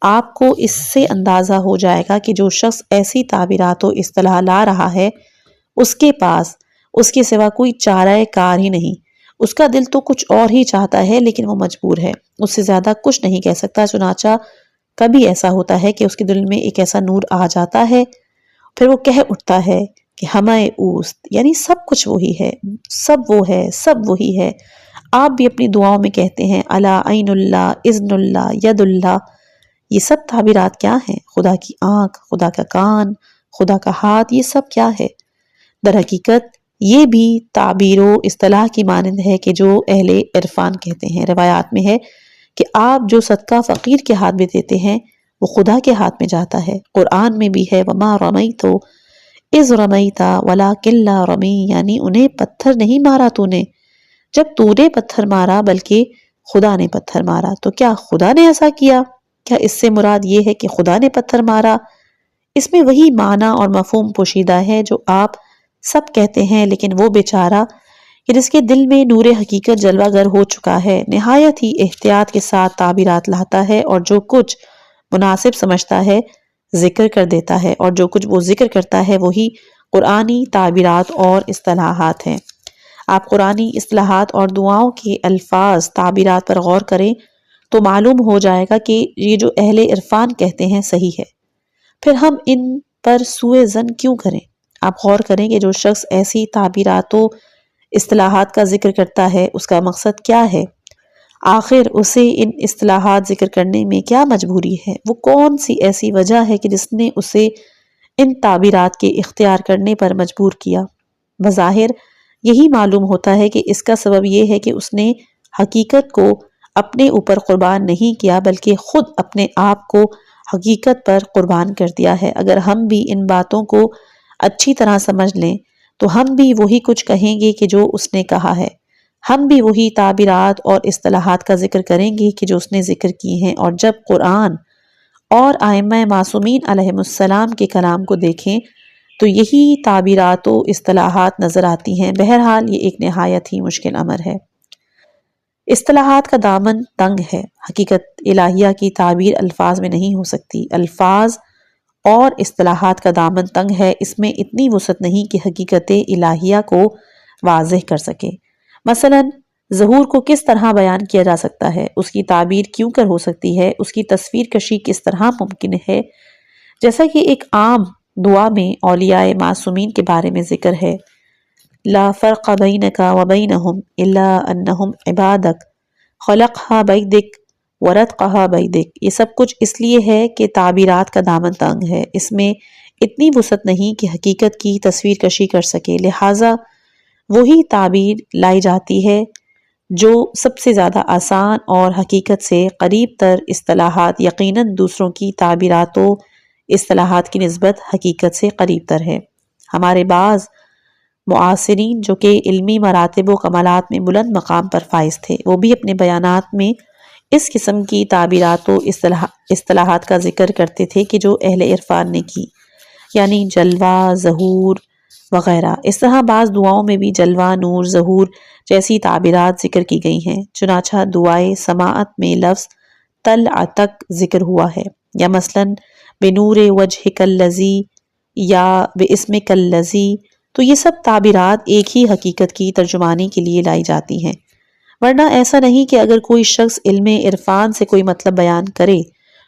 آپ کو اس سے اندازہ ہو جائے گا کہ جو شخص ایسی تعبیرات و اصطلاح لا رہا ہے اس کے پاس اس کے سوا کوئی چارہ کار ہی نہیں، اس کا دل تو کچھ اور ہی چاہتا ہے لیکن وہ مجبور ہے، اس سے زیادہ کچھ نہیں کہہ سکتا۔ چنانچہ کبھی ایسا ہوتا ہے کہ اس کے دل میں ایک ایسا نور آ جاتا ہے، پھر وہ کہہ اٹھتا ہے کہ ہمیں اوست، یعنی سب کچھ وہی ہے، سب وہ ہے، سب وہی ہے۔ آپ بھی اپنی دعاؤں میں کہتے ہیں الا عین اللہ، اذن اللہ، ید اللہ، یہ سب تعبیرات کیا ہیں؟ خدا کی آنکھ، خدا کا کان، خدا کا ہاتھ، یہ سب کیا ہے؟ در حقیقت یہ بھی تعبیر و اصطلاح کی مانند ہے کہ جو اہل عرفان کہتے ہیں۔ روایات میں ہے کہ آپ جو صدقہ فقیر کے ہاتھ میں دیتے ہیں وہ خدا کے ہاتھ میں جاتا ہے۔ قرآن میں بھی ہے وما رمیت اذ رمیت ولکن لا رمی، یعنی انہیں پتھر نہیں مارا تو نے جب تو نے پتھر مارا بلکہ خدا نے پتھر مارا۔ تو کیا خدا نے ایسا کیا؟ کیا اس سے مراد یہ ہے کہ خدا نے پتھر مارا؟ اس میں وہی معنی اور مفہوم پوشیدہ ہے جو آپ سب کہتے ہیں، لیکن وہ بیچارہ کہ جس کے دل میں نور حقیقت جلوہ گر ہو چکا ہے نہایت ہی احتیاط کے ساتھ تعبیرات لاتا ہے، اور جو کچھ مناسب سمجھتا ہے ذکر کر دیتا ہے، اور جو کچھ وہ ذکر کرتا ہے وہی قرآنی تعبیرات اور اصطلاحات ہیں۔ آپ قرآنی اصطلاحات اور دعاؤں کے الفاظ تعبیرات پر غور کریں تو معلوم ہو جائے گا کہ یہ جو اہل عرفان کہتے ہیں صحیح ہے، پھر ہم ان پر سوء ظن کیوں کریں؟ آپ غور کریں کہ جو شخص ایسی تعبیرات و اصطلاحات کا ذکر کرتا ہے اس کا مقصد کیا ہے؟ آخر اسے ان اصطلاحات ذکر کرنے میں کیا مجبوری ہے؟ وہ کون سی ایسی وجہ ہے کہ جس نے اسے ان تعبیرات کے اختیار کرنے پر مجبور کیا؟ بظاہر یہی معلوم ہوتا ہے کہ اس کا سبب یہ ہے کہ اس نے حقیقت کو اپنے اوپر قربان نہیں کیا بلکہ خود اپنے آپ کو حقیقت پر قربان کر دیا ہے۔ اگر ہم بھی ان باتوں کو اچھی طرح سمجھ لیں تو ہم بھی وہی کچھ کہیں گے کہ جو اس نے کہا ہے، ہم بھی وہی تعبیرات اور اصطلاحات کا ذکر کریں گے کہ جو اس نے ذکر کی ہیں، اور جب قرآن اور ائمہ معصومین علیہم السلام کے کلام کو دیکھیں تو یہی تعبیرات و اصطلاحات نظر آتی ہیں۔ بہرحال یہ ایک نہایت ہی مشکل امر ہے۔ اصطلاحات کا دامن تنگ ہے، حقیقت الہیہ کی تعبیر الفاظ میں نہیں ہو سکتی۔ الفاظ اور اصطلاحات کا دامن تنگ ہے، اس میں اتنی وسعت نہیں کہ حقیقت الہیہ کو واضح کر سکے۔ مثلا ظہور کو کس طرح بیان کیا جا سکتا ہے؟ اس کی تعبیر کیوں کر ہو سکتی ہے؟ اس کی تصویر کشی کس طرح ممکن ہے؟ جیسا کہ ایک عام دعا میں اولیاء معصومین کے بارے میں ذکر ہے، لا فرق بینک وبینہم الا انہم عبادک خلقہا بیدک ورتقہا بیدک۔ یہ سب کچھ اس لیے ہے کہ تعبیرات کا دامن تنگ ہے، اس میں اتنی وسعت نہیں کہ حقیقت کی تصویر کشی کر سکے، لہٰذا وہی تعبیر لائی جاتی ہے جو سب سے زیادہ آسان اور حقیقت سے قریب تر اصطلاحات یقیناً دوسروں کی تعبیرات و اصطلاحات کی نسبت حقیقت سے قریب تر ہے۔ ہمارے بعض معاصرین جو کہ علمی مراتب و کمالات میں بلند مقام پر فائز تھے، وہ بھی اپنے بیانات میں اس قسم کی تعبیرات و اصطلاحات کا ذکر کرتے تھے کہ جو اہل عرفان نے کی، یعنی جلوہ، ظہور وغیرہ۔ اس طرح بعض دعاؤں میں بھی جلوہ، نور، ظہور جیسی تعبیرات ذکر کی گئی ہیں۔ چنانچہ دعائے سماعت میں لفظ طلع تک ذکر ہوا ہے، یا مثلاً بنور وجہک الذی یا باسمک الذی۔ تو یہ سب تعبیرات ایک ہی حقیقت کی ترجمانی کے لیے لائی جاتی ہیں، ورنہ ایسا نہیں کہ اگر کوئی شخص علم عرفان سے کوئی مطلب بیان کرے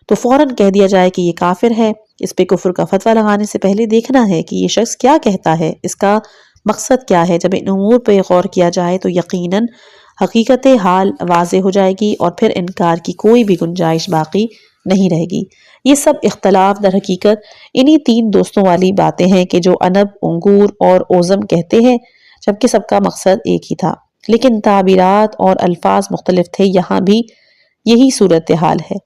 تو فوراً کہہ دیا جائے کہ یہ کافر ہے۔ اس پہ کفر کا فتویٰ لگانے سے پہلے دیکھنا ہے کہ یہ شخص کیا کہتا ہے، اس کا مقصد کیا ہے۔ جب ان امور پہ غور کیا جائے تو یقیناً حقیقت حال واضح ہو جائے گی اور پھر انکار کی کوئی بھی گنجائش باقی نہیں رہے گی۔ یہ سب اختلاف در حقیقت انہی تین دوستوں والی باتیں ہیں کہ جو عنب، انگور اور اوزم کہتے ہیں، جبکہ سب کا مقصد ایک ہی تھا، لیکن تعبیرات اور الفاظ مختلف تھے۔ یہاں بھی یہی صورتحال ہے،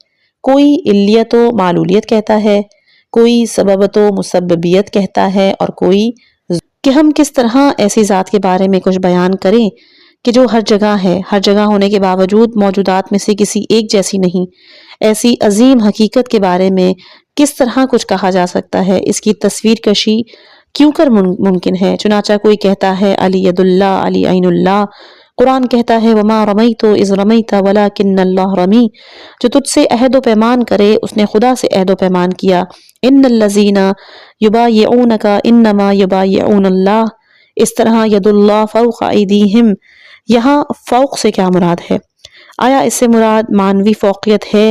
کوئی علیت و معلولیت کہتا ہے، کوئی سببت و مسببیت کہتا ہے، اور کوئی کہ ہم کس طرح ایسی ذات کے بارے میں کچھ بیان کریں کہ جو ہر جگہ ہے، ہر جگہ ہونے کے باوجود موجودات میں سے کسی ایک جیسی نہیں۔ ایسی عظیم حقیقت کے بارے میں کس طرح کچھ کہا جا سکتا ہے، اس کی تصویر کشی کیوں کر ممکن ہے۔ چنانچہ کوئی کہتا ہے علی ید اللہ، علی عین اللہ، قرآن کہتا ہے وما رمیت اذ رمیت ولکن اللہ رمی، جو تجھ سے عہد و پیمان کرے اس نے خدا سے عہد و پیمان کیا۔ ان الذین یبایعونک انما یبایعون اللہ، اس طرح ید اللہ فوق ایدیہم۔ یہاں فوق سے کیا مراد ہے؟ آیا اس سے مراد معنوی فوقیت ہے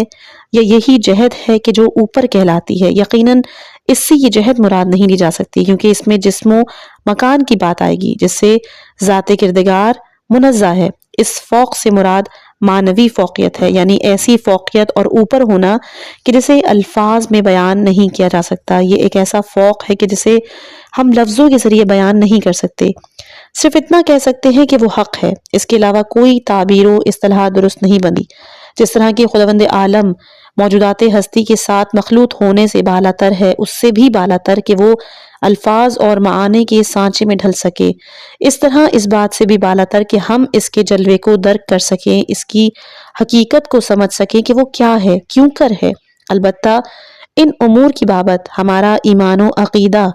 یا یہی جہد ہے کہ جو اوپر کہلاتی ہے؟ یقیناً اس سے یہ جہد مراد نہیں لی جا سکتی، کیونکہ اس میں جسم و مکان کی بات آئے گی جس سے ذات کردگار منزہ ہے۔ اس فوق سے مراد معنوی فوقیت ہے، یعنی ایسی فوقیت اور اوپر ہونا کہ جسے الفاظ میں بیان نہیں کیا جا سکتا۔ یہ ایک ایسا فوق ہے کہ جسے ہم لفظوں کے ذریعے بیان نہیں کر سکتے، صرف اتنا کہہ سکتے ہیں کہ وہ حق ہے۔ اس کے علاوہ کوئی تعبیر و اصطلاح درست نہیں بنی۔ جس طرح کہ خداوند عالم موجودات ہستی کے ساتھ مخلوط ہونے سے بالاتر ہے، اس سے بھی بالاتر کہ وہ الفاظ اور معانی کے سانچے میں ڈھل سکے، اس طرح اس بات سے بھی بالاتر کہ ہم اس کے جلوے کو درک کر سکیں، اس کی حقیقت کو سمجھ سکیں کہ وہ کیا ہے، کیوں کر ہے۔ البتہ ان امور کی بابت ہمارا ایمان و عقیدہ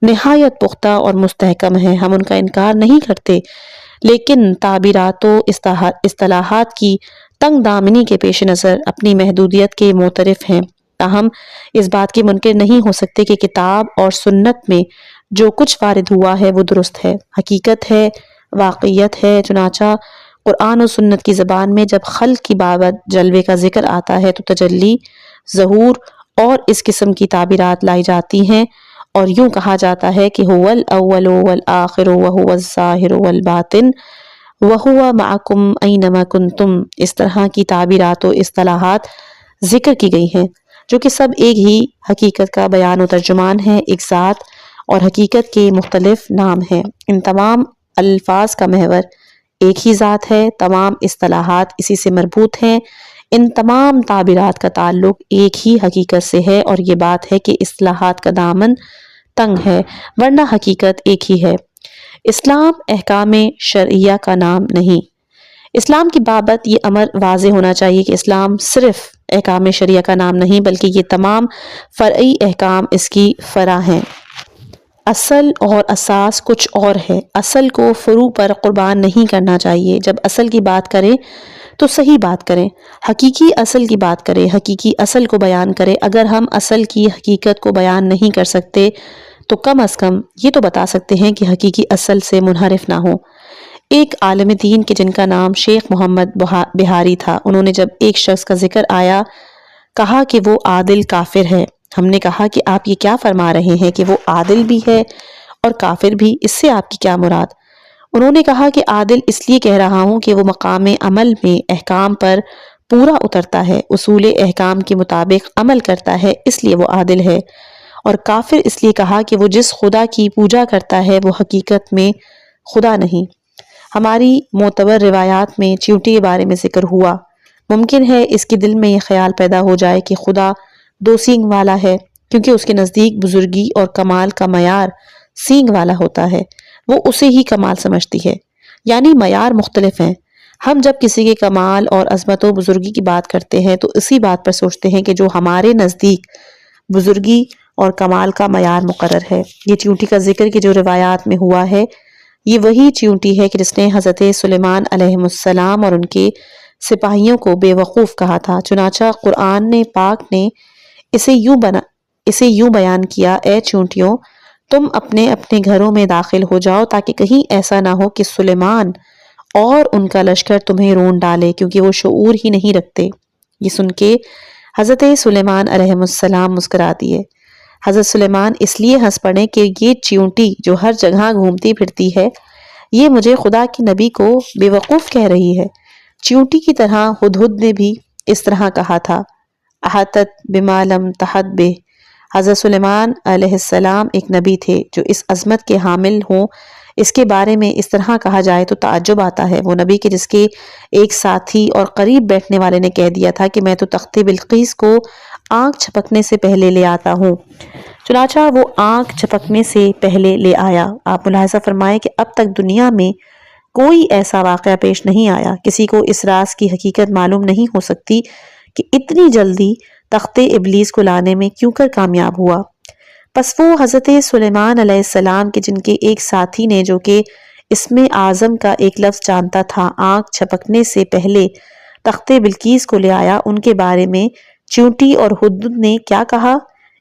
نہایت پختہ اور مستحکم ہے، ہم ان کا انکار نہیں کرتے، لیکن تعبیرات و اصطلاحات کی تنگ دامنی کے پیش نظر اپنی محدودیت کے معترف ہیں۔ تاہم اس بات کے منکر نہیں ہو سکتے کہ کتاب اور سنت میں جو کچھ وارد ہوا ہے وہ درست ہے، حقیقت ہے، واقعیت ہے۔ چنانچہ قرآن و سنت کی زبان میں جب خلق کی بابت جلوے کا ذکر آتا ہے تو تجلی، ظہور اور اس قسم کی تعبیرات لائی جاتی ہیں، اور یوں کہا جاتا ہے کہ هو الاول والآخر وهو الظاہر والباطن وهو معکم اینما کنتم۔ اس طرح کی تعبیرات و اصطلاحات ذکر کی گئی ہیں جو کہ سب ایک ہی حقیقت کا بیان و ترجمان ہے، ایک ذات اور حقیقت کے مختلف نام ہیں۔ ان تمام الفاظ کا محور ایک ہی ذات ہے، تمام اصطلاحات اسی سے مربوط ہیں، ان تمام تعبیرات کا تعلق ایک ہی حقیقت سے ہے، اور یہ بات ہے کہ اصطلاحات کا دامن تنگ ہے ورنہ حقیقت ایک ہی ہے۔ اسلام احکام شرعیہ کا نام نہیں۔ اسلام کی بابت یہ امر واضح ہونا چاہیے کہ اسلام صرف احکام شرعیہ کا نام نہیں بلکہ یہ تمام فرعی احکام اس کی فرع ہیں۔ اصل اور اساس کچھ اور ہے، اصل کو فروع پر قربان نہیں کرنا چاہیے۔ جب اصل کی بات کریں تو صحیح بات کریں، حقیقی اصل کی بات کریں، حقیقی اصل کو بیان کریں۔ اگر ہم اصل کی حقیقت کو بیان نہیں کر سکتے تو کم از کم یہ تو بتا سکتے ہیں کہ حقیقی اصل سے منحرف نہ ہو۔ ایک عالم دین کے جن کا نام شیخ محمد بہاری تھا، انہوں نے جب ایک شخص کا ذکر آیا کہا کہ وہ عادل کافر ہے۔ ہم نے کہا کہ آپ یہ کیا فرما رہے ہیں کہ وہ عادل بھی ہے اور کافر بھی، اس سے آپ کی کیا مراد؟ انہوں نے کہا کہ عادل اس لیے کہہ رہا ہوں کہ وہ مقام عمل میں احکام پر پورا اترتا ہے، اصول احکام کے مطابق عمل کرتا ہے، اس لیے وہ عادل ہے۔ اور کافر اس لیے کہا کہ وہ جس خدا کی پوجا کرتا ہے وہ حقیقت میں خدا نہیں۔ ہماری معتبر روایات میں چیونٹی کے بارے میں ذکر ہوا، ممکن ہے اس کے دل میں یہ خیال پیدا ہو جائے کہ خدا دو سینگ والا ہے، کیونکہ اس کے نزدیک بزرگی اور کمال کا معیار سینگ والا ہوتا ہے، وہ اسے ہی کمال سمجھتی ہے، یعنی معیار مختلف ہیں۔ ہم جب کسی کے کمال اور عظمت و بزرگی کی بات کرتے ہیں تو اسی بات پر سوچتے ہیں کہ جو ہمارے نزدیک بزرگی اور کمال کا معیار مقرر ہے۔ یہ چیونٹی کا ذکر کہ جو روایات میں ہوا ہے، یہ وہی چیونٹی ہے کہ جس نے حضرت سلیمان علیہ السلام اور ان کے سپاہیوں کو بے وقوف کہا تھا۔ چنانچہ قرآن پاک نے اسے یوں بیان کیا: اے چیونٹیوں، تم اپنے اپنے گھروں میں داخل ہو جاؤ تاکہ کہیں ایسا نہ ہو کہ سلیمان اور ان کا لشکر تمہیں رون ڈالے، کیونکہ وہ شعور ہی نہیں رکھتے۔ یہ سن کے حضرت سلیمان علیہ السلام مسکرا دیے۔ حضرت سلیمان اس لیے ہنس پڑے کہ یہ چیونٹی جو ہر جگہ گھومتی پھرتی ہے، یہ مجھے خدا کی نبی کو بے وقوف کہہ رہی ہے۔ چیونٹی کی طرح ہدہد نے بھی اس طرح کہا تھا: احاطت بما لم تحط بہ۔ حضرت سلیمان علیہ السلام ایک نبی تھے جو اس عظمت کے حامل ہوں۔ اس کے بارے میں اس طرح کہا جائے تو تعجب آتا ہے، وہ نبی کہ جس کے ایک ساتھی اور قریب بیٹھنے والے نے کہہ دیا تھا کہ میں تو تخت بلقیس کو آنکھ چھپکنے سے پہلے لے آتا ہوں۔ چنانچہ وہ آنکھ چھپکنے سے پہلے لے آیا۔ آپ ملاحظہ فرمائیں کہ اب تک دنیا میں کوئی ایسا واقعہ پیش نہیں آیا، کسی کو اس راز کی حقیقت معلوم نہیں ہو سکتی کہ اتنی جلدی تخت ابلیس کو لانے میں کیوں کر کامیاب ہوا۔ پس وہ حضرت سلیمان علیہ السلام کے جن کے ایک ساتھی نے جو کہ اسم اعظم کا ایک لفظ جانتا تھا، آنکھ چھپکنے سے پہلے تخت بلقیس کو لے آیا، ان کے بارے میں چیونٹی اور ہدہد نے کیا کہا؟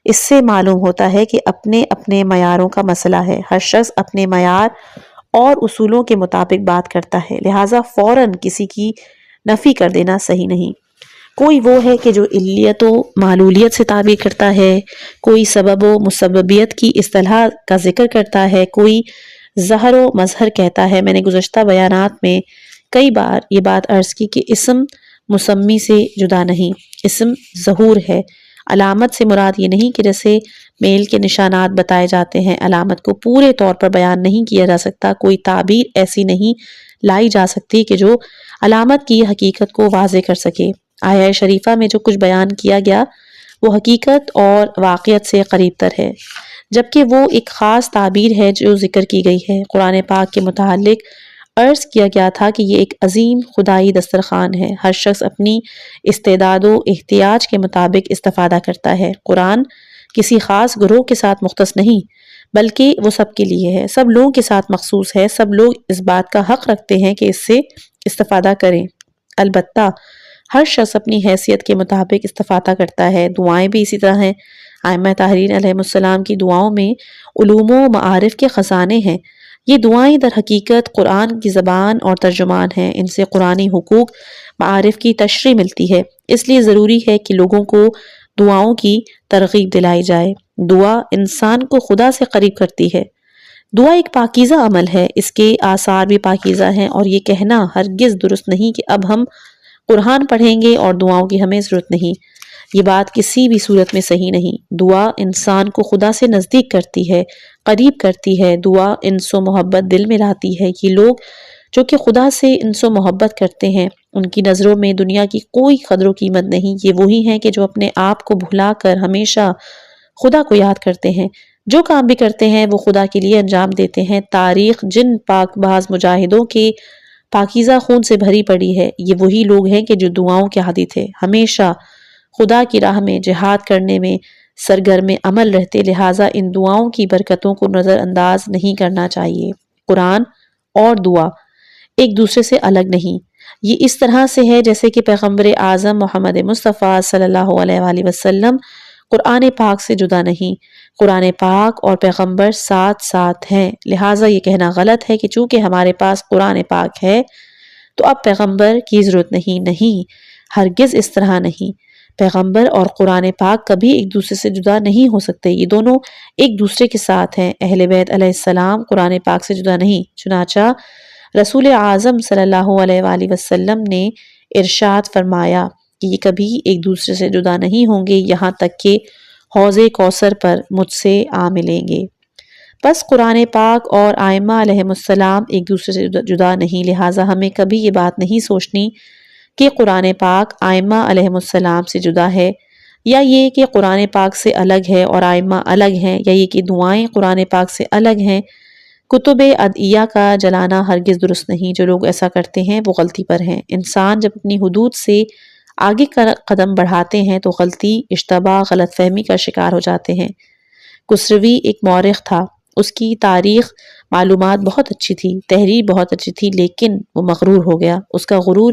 اس سے معلوم ہوتا ہے کہ اپنے اپنے معیاروں کا مسئلہ ہے، ہر شخص اپنے معیار اور اصولوں کے مطابق بات کرتا ہے، لہٰذا فوراً کسی کی نفی کر دینا صحیح نہیں۔ کوئی وہ ہے کہ جو علیت و معلولیت سے تعبیر کرتا ہے، کوئی سبب و مسببیت کی اصطلاح کا ذکر کرتا ہے، کوئی ظہر و مظہر کہتا ہے۔ میں نے گزشتہ بیانات میں کئی بار یہ بات عرض کی کہ اسم مسمی سے جدا نہیں، اسم ظہور ہے۔ علامت سے مراد یہ نہیں کہ جیسے میل کے نشانات بتائے جاتے ہیں، علامت کو پورے طور پر بیان نہیں کیا جا سکتا، کوئی تعبیر ایسی نہیں لائی جا سکتی کہ جو علامت کی حقیقت کو واضح کر سکے۔ آیہ شریفہ میں جو کچھ بیان کیا گیا وہ حقیقت اور واقعیت سے قریب تر ہے، جبکہ وہ ایک خاص تعبیر ہے جو ذکر کی گئی ہے۔ قرآن پاک کے متعلق عرض کیا گیا تھا کہ یہ ایک عظیم خدائی دسترخوان ہے، ہر شخص اپنی استعداد و احتیاج کے مطابق استفادہ کرتا ہے۔ قرآن کسی خاص گروہ کے ساتھ مختص نہیں بلکہ وہ سب کے لیے ہے، سب لوگوں کے ساتھ مخصوص ہے، سب لوگ اس بات کا حق رکھتے ہیں کہ اس سے استفادہ کریں۔ البتہ ہر شخص اپنی حیثیت کے مطابق استفادہ کرتا ہے۔ دعائیں بھی اسی طرح ہیں۔ ائمہ طاہرین علیہ السلام کی دعاؤں میں علوم و معارف کے خزانے ہیں۔ یہ دعائیں در حقیقت قرآن کی زبان اور ترجمان ہیں، ان سے قرآنی حقوق معارف کی تشریح ملتی ہے، اس لیے ضروری ہے کہ لوگوں کو دعاؤں کی ترغیب دلائی جائے۔ دعا انسان کو خدا سے قریب کرتی ہے۔ دعا ایک پاکیزہ عمل ہے، اس کے آثار بھی پاکیزہ ہیں، اور یہ کہنا ہرگز درست نہیں کہ اب ہم قرآن پڑھیں گے اور دعاؤں کی ہمیں ضرورت نہیں۔ یہ بات کسی بھی صورت میں صحیح نہیں۔ دعا انسان کو خدا سے نزدیک کرتی ہے، قریب کرتی ہے۔ دعا انس و محبت دل میں لاتی ہے۔ یہ لوگ جو کہ خدا سے انس و محبت کرتے ہیں، ان کی نظروں میں دنیا کی کوئی قدر و قیمت نہیں۔ یہ وہی ہیں کہ جو اپنے آپ کو بھلا کر ہمیشہ خدا کو یاد کرتے ہیں، جو کام بھی کرتے ہیں وہ خدا کے لیے انجام دیتے ہیں۔ تاریخ جن پاک باز مجاہدوں کے پاکیزہ خون سے بھری پڑی ہے، یہ وہی لوگ ہیں کہ جو دعاؤں کے عادی تھے، ہمیشہ خدا کی راہ میں جہاد کرنے میں سرگرم عمل رہتے، لہٰذا ان دعاؤں کی برکتوں کو نظر انداز نہیں کرنا چاہیے۔ قرآن اور دعا ایک دوسرے سے الگ نہیں، یہ اس طرح سے ہے جیسے کہ پیغمبر اعظم محمد مصطفیٰ صلی اللہ علیہ وآلہ وسلم قرآن پاک سے جدا نہیں۔ قرآن پاک اور پیغمبر ساتھ ساتھ ہیں، لہٰذا یہ کہنا غلط ہے کہ چونکہ ہمارے پاس قرآن پاک ہے تو اب پیغمبر کی ضرورت نہیں، ہرگز اس طرح نہیں۔ پیغمبر اور قرآن پاک کبھی ایک دوسرے سے جدا نہیں ہو سکتے، یہ دونوں ایک دوسرے کے ساتھ ہیں۔ اہل بیت علیہ السلام قرآن پاک سے جدا نہیں، چنانچہ رسول اعظم صلی اللہ علیہ وآلہ وسلم نے ارشاد فرمایا کہ یہ کبھی ایک دوسرے سے جدا نہیں ہوں گے یہاں تک کہ حوض کوثر پر مجھ سے آ ملیں گے۔ بس قرآن پاک اور ائمہ علیہ السلام ایک دوسرے سے جدا نہیں، لہٰذا ہمیں کبھی یہ بات نہیں سوچنی کہ قرآن پاک ائمہ علیہ السلام سے جدا ہے، یا یہ کہ قرآن پاک سے الگ ہے اور ائمہ الگ ہیں، یا یہ کہ دعائیں قرآن پاک سے الگ ہیں۔ کتب ادعیہ کا جلانا ہرگز درست نہیں. جو لوگ ایسا کرتے ہیں وہ غلطی پر ہیں. انسان جب اپنی حدود سے آگے قدم بڑھاتے ہیں تو غلطی، اشتباہ، غلط فہمی کا شکار ہو جاتے ہیں. خسروی ایک مورخ تھا. اس کی تاریخ معلومات بہت اچھی تھی، تحریر بہت اچھی تھی، لیکن وہ مغرور ہو گیا. اس کا غرور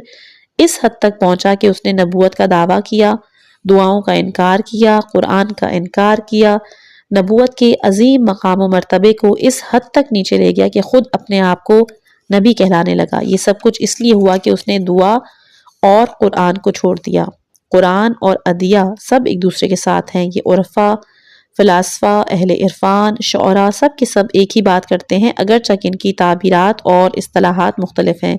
اس حد تک پہنچا کہ اس نے نبوت کا دعویٰ کیا، دعاؤں کا انکار کیا، قرآن کا انکار کیا، نبوت کے عظیم مقام و مرتبے کو اس حد تک نیچے لے گیا کہ خود اپنے آپ کو نبی کہلانے لگا. یہ سب کچھ اس لیے ہوا کہ اس نے دعا اور قرآن کو چھوڑ دیا. قرآن اور ادعیہ سب ایک دوسرے کے ساتھ ہیں. یہ عرفا، فلاسفہ، اہل عرفان، شعراء سب کے سب ایک ہی بات کرتے ہیں، اگرچہ کہ ان کی تعبیرات اور اصطلاحات مختلف ہیں،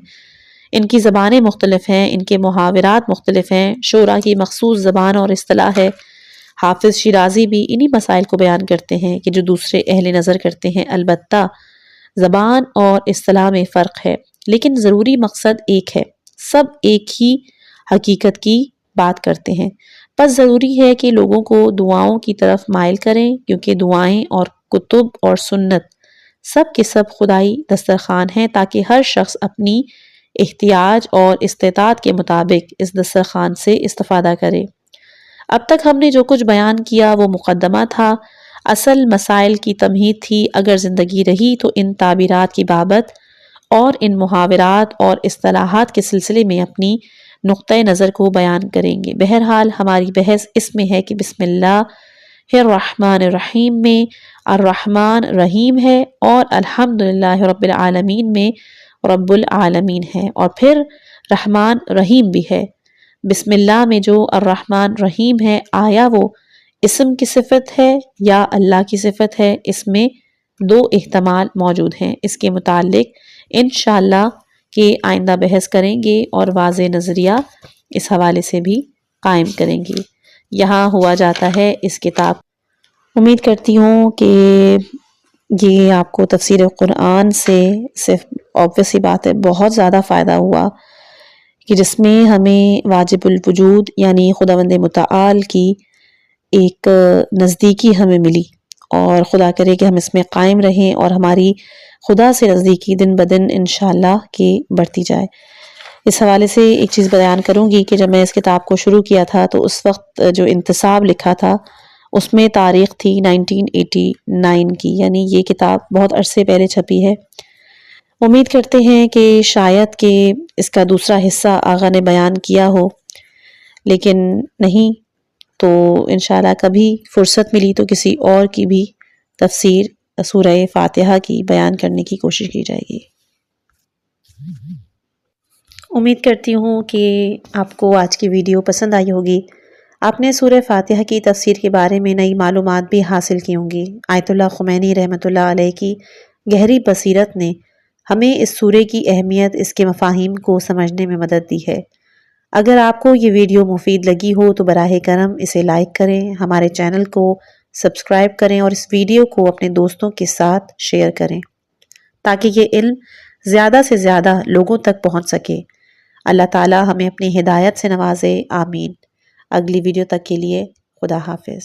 ان کی زبانیں مختلف ہیں، ان کے محاورات مختلف ہیں. شعراء کی مخصوص زبان اور اصطلاح ہے. حافظ شیرازی بھی انہی مسائل کو بیان کرتے ہیں کہ جو دوسرے اہل نظر کرتے ہیں. البتہ زبان اور اصطلاح میں فرق ہے، لیکن ضروری مقصد ایک ہے. سب ایک ہی حقیقت کی بات کرتے ہیں. بس ضروری ہے کہ لوگوں کو دعاؤں کی طرف مائل کریں، کیونکہ دعائیں اور کتب اور سنت سب کے سب خدائی دسترخوان ہیں، تاکہ ہر شخص اپنی احتیاج اور استطاعت کے مطابق اس دسترخوان سے استفادہ کرے. اب تک ہم نے جو کچھ بیان کیا وہ مقدمہ تھا، اصل مسائل کی تمہید تھی. اگر زندگی رہی تو ان تعبیرات کی بابت اور ان محاورات اور اصطلاحات کے سلسلے میں اپنی نقطۂ نظر کو بیان کریں گے. بہرحال ہماری بحث اس میں ہے کہ بسم اللہ الرحمن الرحیم میں الرحمن رحیم ہے، اور الحمدللہ رب العالمین میں رب العالمین ہے، اور پھر رحمان رحیم بھی ہے. بسم اللہ میں جو الرحمن رحیم ہے، آیا وہ اسم کی صفت ہے یا اللہ کی صفت ہے؟ اس میں دو احتمال موجود ہیں. اس کے متعلق انشاءاللہ کہ آئندہ بحث کریں گے اور واضح نظریہ اس حوالے سے بھی قائم کریں گے. یہاں ہوا جاتا ہے اس کتاب. امید کرتی ہوں کہ یہ آپ کو تفسیر قرآن سے صرف obvious سی بات ہے بہت زیادہ فائدہ ہوا، کہ جس میں ہمیں واجب الوجود یعنی خداوند متعال کی ایک نزدیکی ہمیں ملی، اور خدا کرے کہ ہم اس میں قائم رہیں اور ہماری خدا سے نزدیکی دن بدن انشاءاللہ کہ بڑھتی جائے. اس حوالے سے ایک چیز بیان کروں گی کہ جب میں اس کتاب کو شروع کیا تھا تو اس وقت جو انتصاب لکھا تھا اس میں تاریخ تھی 1989 کی، یعنی یہ کتاب بہت عرصے پہلے چھپی ہے. امید کرتے ہیں کہ شاید کہ اس کا دوسرا حصہ آغا نے بیان کیا ہو، لیکن نہیں تو انشاءاللہ کبھی فرصت ملی تو کسی اور کی بھی تفسیر سورہ فاتحہ کی بیان کرنے کی کوشش کی جائے گی. امید کرتی ہوں کہ آپ کو آج کی ویڈیو پسند آئی ہوگی. آپ نے سورہ فاتحہ کی تفسیر کے بارے میں نئی معلومات بھی حاصل کی ہوں گی. آیت اللہ خمینی رحمۃ اللہ علیہ کی گہری بصیرت نے ہمیں اس سورے کی اہمیت، اس کے مفاہیم کو سمجھنے میں مدد دی ہے. اگر آپ کو یہ ویڈیو مفید لگی ہو تو براہ کرم اسے لائک کریں، ہمارے چینل کو سبسکرائب کریں اور اس ویڈیو کو اپنے دوستوں کے ساتھ شیئر کریں تاکہ یہ علم زیادہ سے زیادہ لوگوں تک پہنچ سکے. اللہ تعالی ہمیں اپنی ہدایت سے نوازے. آمین. اگلی ویڈیو تک کے لیے خدا حافظ.